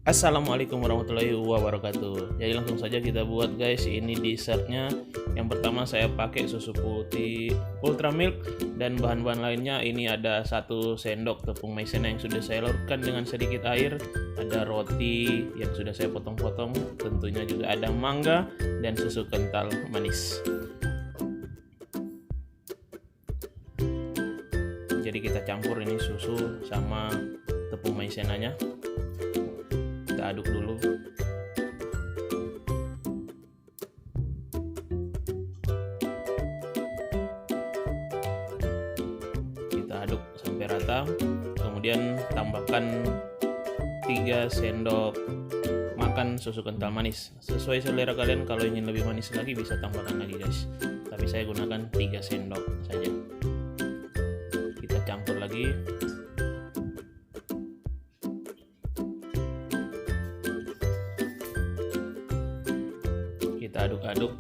Assalamualaikum warahmatullahi wabarakatuh. Jadi langsung saja kita buat guys. Ini dessertnya. Yang pertama saya pakai susu putih ultra milk dan bahan-bahan lainnya. Ini ada 1 sendok tepung maizena yang sudah saya larutkan dengan sedikit air. Ada roti yang sudah saya potong-potong. Tentunya juga ada mangga dan susu kental manis. Jadi kita campur ini susu sama tepung maizenanya. Kita aduk dulu. Kita aduk sampai rata. Kemudian tambahkan 3 sendok makan susu kental manis. Sesuai selera kalian, kalau ingin lebih manis lagi bisa tambahkan lagi guys. Tapi saya gunakan 3 sendok saja. Kita campur lagi. Kita aduk-aduk.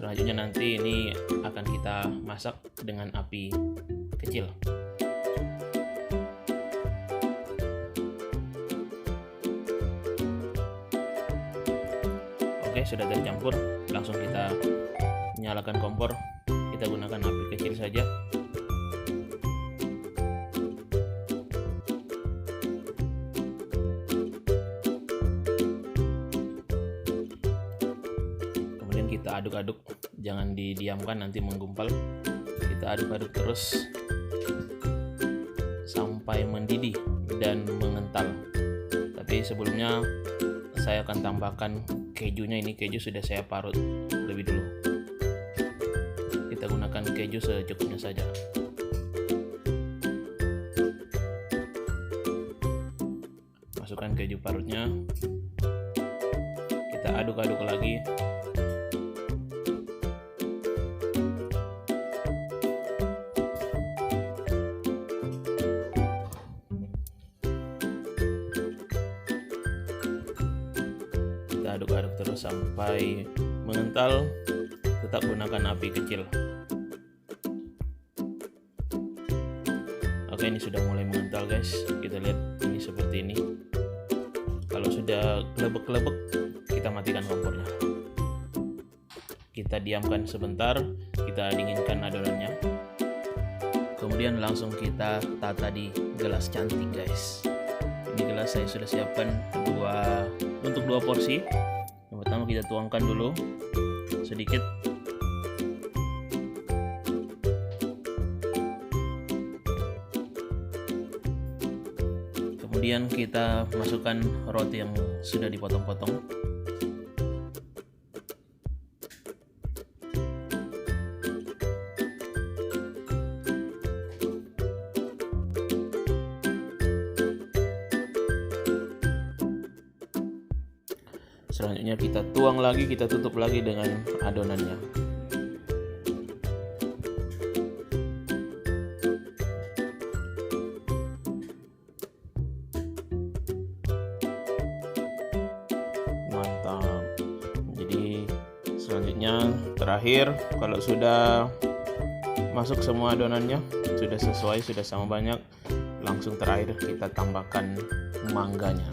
Selanjutnya nanti ini akan kita masak dengan api kecil. Oke, sudah tercampur. Langsung kita nyalakan kompor. Kita gunakan api kecil saja. Kita aduk-aduk, jangan didiamkan nanti menggumpal. Kita aduk-aduk terus sampai mendidih dan mengental. Tapi sebelumnya saya akan tambahkan kejunya. Ini keju sudah saya parut lebih dulu. Kita gunakan keju secukupnya saja. Masukkan keju parutnya. Kita aduk-aduk lagi. Aduk-aduk terus sampai mengental. Tetap gunakan api kecil. Oke, ini sudah mulai mengental guys. Kita lihat ini seperti ini. Kalau sudah kelebek-kelebek, kita matikan kompornya. Kita diamkan sebentar. Kita dinginkan adonannya. Kemudian langsung kita tata di gelas cantik guys. Ini gelas saya sudah siapkan untuk 2 porsi. Yang pertama kita tuangkan dulu sedikit. Kemudian kita masukkan roti yang sudah dipotong-potong. Selanjutnya kita tuang lagi, kita tutup lagi dengan adonannya. Mantap. Jadi selanjutnya terakhir, kalau sudah masuk semua adonannya, sudah sesuai, sudah sama banyak, langsung terakhir kita tambahkan mangganya.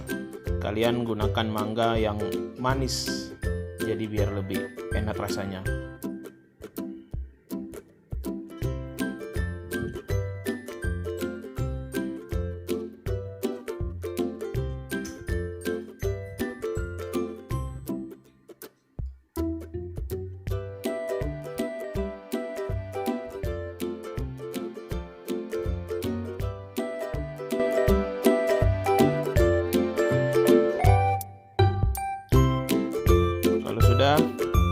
Kalian gunakan mangga yang manis, jadi biar lebih enak rasanya.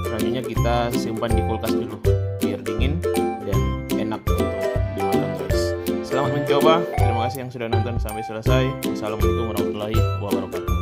Selanjutnya kita simpan di kulkas dulu biar dingin dan enak untuk dimakan guys. Selamat mencoba. Terima kasih yang sudah nonton sampai selesai. Wassalamualaikum warahmatullahi wabarakatuh.